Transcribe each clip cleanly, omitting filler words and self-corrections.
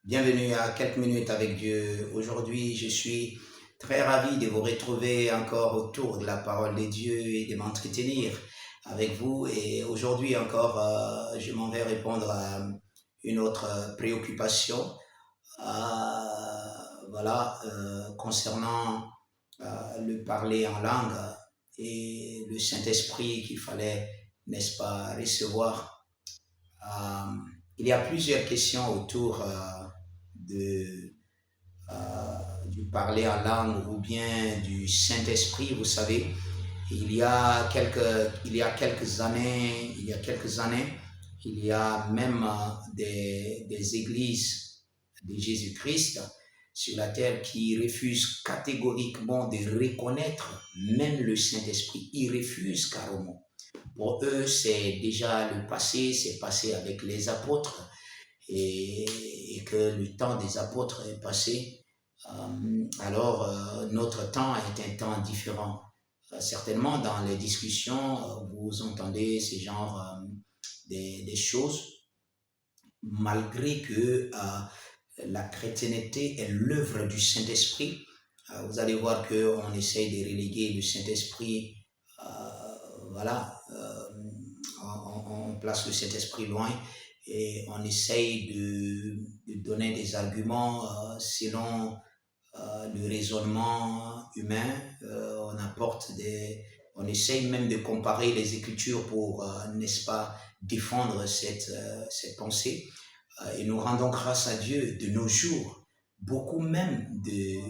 Bienvenue à quelques minutes avec Dieu. Aujourd'hui, je suis très ravi de vous retrouver encore autour de la parole de Dieu et de m'entretenir avec vous. Et aujourd'hui encore, je m'en vais répondre à une autre préoccupation, concernant le parler en langue et le Saint-Esprit qu'il fallait, n'est-ce pas, recevoir. Euh, il y a plusieurs questions autour de, du parler en langue ou bien du Saint-Esprit. Vous savez, il y a quelques années, il y a même des églises de Jésus-Christ sur la terre qui refusent catégoriquement de reconnaître même le Saint-Esprit. Ils refusent carrément. Pour eux, c'est déjà le passé, c'est passé avec les apôtres et que le temps des apôtres est passé. Notre temps est un temps différent. Certainement, dans les discussions, vous entendez ce genre des choses, malgré que la chrétienté est l'œuvre du Saint-Esprit. Vous allez voir qu'on essaye de reléguer le Saint-Esprit, on place le Saint-Esprit loin et on essaye de donner des arguments selon le raisonnement humain. On essaye même de comparer les Écritures pour, n'est-ce pas, défendre cette pensée. Et nous rendons grâce à Dieu de nos jours. Beaucoup même des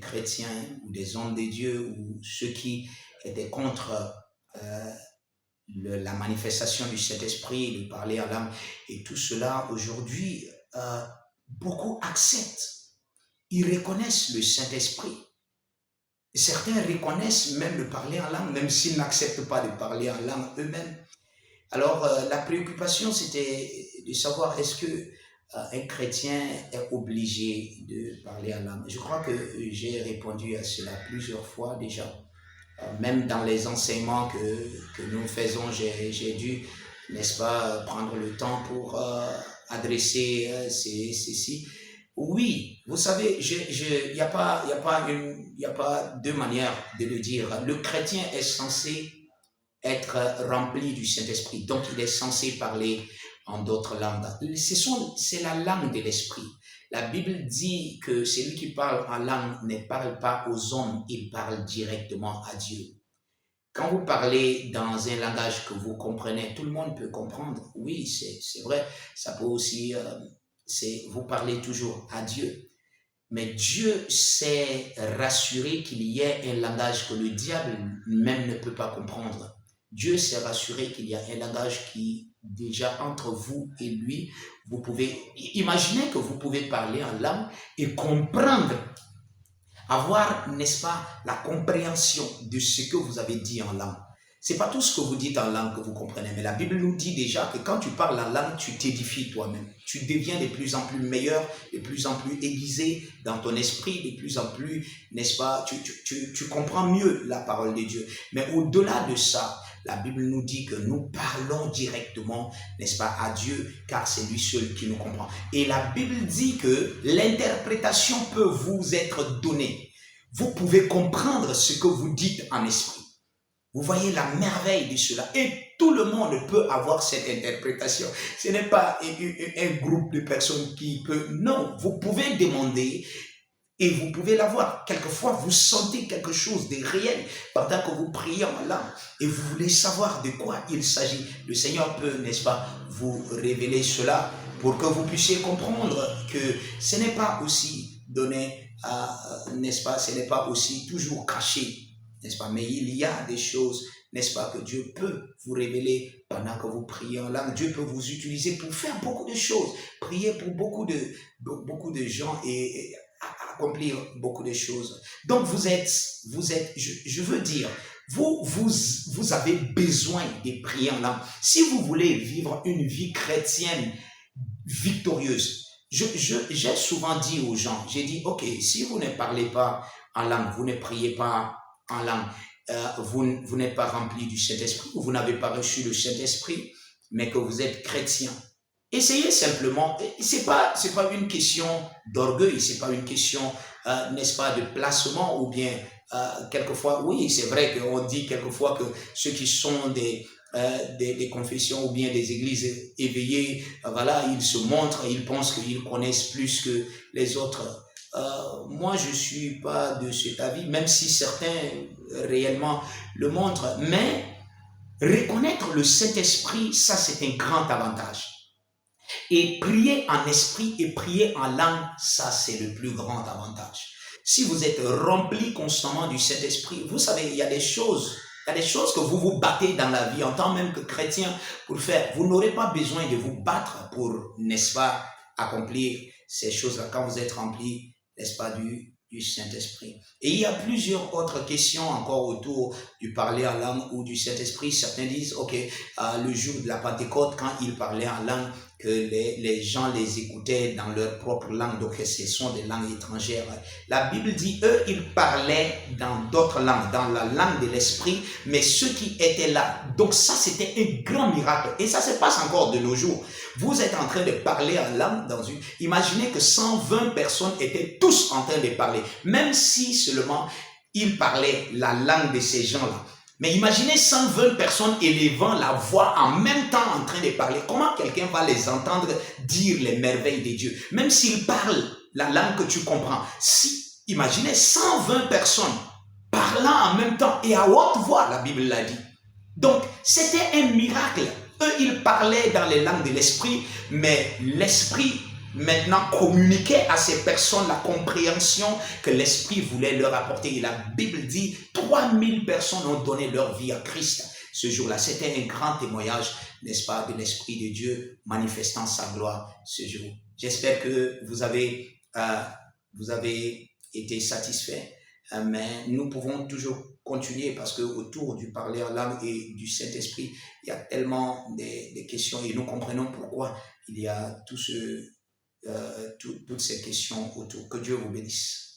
chrétiens ou des hommes de Dieu ou ceux qui étaient contre la manifestation du Saint-Esprit, le parler en langue et tout cela, aujourd'hui, beaucoup acceptent. Ils reconnaissent le Saint-Esprit. Certains reconnaissent même le parler en langue, même s'ils n'acceptent pas de parler en langue eux-mêmes. Alors, la préoccupation, c'était de savoir est-ce que un chrétien est obligé de parler en langue. Je crois que j'ai répondu à cela plusieurs fois déjà. Même dans les enseignements que nous faisons, j'ai dû, n'est-ce pas, prendre le temps pour adresser ceci. Oui, vous savez, il n'y a pas deux manières de le dire. Le chrétien est censé être rempli du Saint-Esprit, donc il est censé parler en d'autres langues. C'est la langue de l'Esprit. La Bible dit que celui qui parle en langue ne parle pas aux hommes, il parle directement à Dieu. Quand vous parlez dans un langage que vous comprenez, tout le monde peut comprendre. Oui, c'est vrai. Ça peut aussi, vous parlez toujours à Dieu. Mais Dieu s'est rassuré qu'il y ait un langage que le diable même ne peut pas comprendre. Dieu s'est rassuré qu'il y a un langage qui, déjà entre vous et lui, vous pouvez, imaginez que vous pouvez parler en langue et comprendre, avoir, n'est-ce pas, la compréhension de ce que vous avez dit en langue. C'est pas tout ce que vous dites en langue que vous comprenez, mais la Bible nous dit déjà que quand tu parles en langue, tu t'édifies toi-même. Tu deviens de plus en plus meilleur, de plus en plus aiguisé dans ton esprit, de plus en plus, n'est-ce pas, tu comprends mieux la parole de Dieu. Mais au-delà de ça, la Bible nous dit que nous parlons directement, n'est-ce pas, à Dieu, car c'est lui seul qui nous comprend. Et la Bible dit que l'interprétation peut vous être donnée. Vous pouvez comprendre ce que vous dites en esprit. Vous voyez la merveille de cela. Et tout le monde peut avoir cette interprétation. Ce n'est pas un groupe de personnes qui peut... Non, vous pouvez demander et vous pouvez l'avoir. Quelquefois, vous sentez quelque chose de réel pendant que vous priez en langue et vous voulez savoir de quoi il s'agit. Le Seigneur peut, n'est-ce pas, vous révéler cela pour que vous puissiez comprendre que ce n'est pas aussi donné, n'est-ce pas, ce n'est pas aussi toujours caché, n'est-ce pas, mais il y a des choses, n'est-ce pas, que Dieu peut vous révéler pendant que vous priez en langue. Dieu peut vous utiliser pour faire beaucoup de choses, prier pour beaucoup de gens et accomplir beaucoup de choses. Donc vous êtes, je veux dire, vous avez besoin de prier en langue. Si vous voulez vivre une vie chrétienne victorieuse, j'ai souvent dit aux gens, j'ai dit, ok, si vous ne parlez pas en langue, vous ne priez pas en langue, vous n'êtes pas rempli du Saint-Esprit, vous n'avez pas reçu le Saint-Esprit, mais que vous êtes chrétien Essayez simplement, c'est pas une question d'orgueil, c'est pas une question, n'est-ce pas, de placement ou bien, quelquefois, oui, c'est vrai qu'on dit quelquefois que ceux qui sont des confessions ou bien des églises éveillées, voilà, ils se montrent, ils pensent qu'ils connaissent plus que les autres. Moi, je suis pas de cet avis, même si certains réellement le montrent, mais reconnaître le Saint-Esprit, ça c'est un grand avantage. Et prier en esprit et prier en langue, ça c'est le plus grand avantage. Si vous êtes rempli constamment du Saint-Esprit, vous savez, il y a des choses que vous vous battez dans la vie en tant même que chrétien pour faire. Vous n'aurez pas besoin de vous battre pour, n'est-ce pas, accomplir ces choses-là quand vous êtes rempli, n'est-ce pas, du Saint-Esprit. Et il y a plusieurs autres questions encore autour du parler en langue ou du Saint-Esprit. Certains disent, ok, le jour de la Pentecôte, quand il parlait en langue, que les gens les écoutaient dans leur propre langue, donc ce sont des langues étrangères. La Bible dit, eux, ils parlaient dans d'autres langues, dans la langue de l'esprit, mais ceux qui étaient là. Donc ça, c'était un grand miracle. Et ça se passe encore de nos jours. Vous êtes en train de parler en langue dans une... Imaginez que 120 personnes étaient tous en train de parler, même si seulement ils parlaient la langue de ces gens-là. Mais imaginez 120 personnes élevant la voix en même temps en train de parler. Comment quelqu'un va les entendre dire les merveilles de Dieu? Même s'ils parlent la langue que tu comprends. Imaginez 120 personnes parlant en même temps et à haute voix, la Bible l'a dit. Donc, c'était un miracle. Eux, ils parlaient dans les langues de l'esprit, mais l'esprit maintenant communiquait à ces personnes la compréhension que l'esprit voulait leur apporter. Et la Bible dit, 3000 personnes ont donné leur vie à Christ ce jour-là. C'était un grand témoignage, n'est-ce pas, de l'Esprit de Dieu manifestant sa gloire ce jour. J'espère que vous avez été satisfait, mais nous pouvons toujours continuer parce que autour du parler en langue et du Saint-Esprit, il y a tellement de questions et nous comprenons pourquoi il y a toutes ces questions autour. Que Dieu vous bénisse.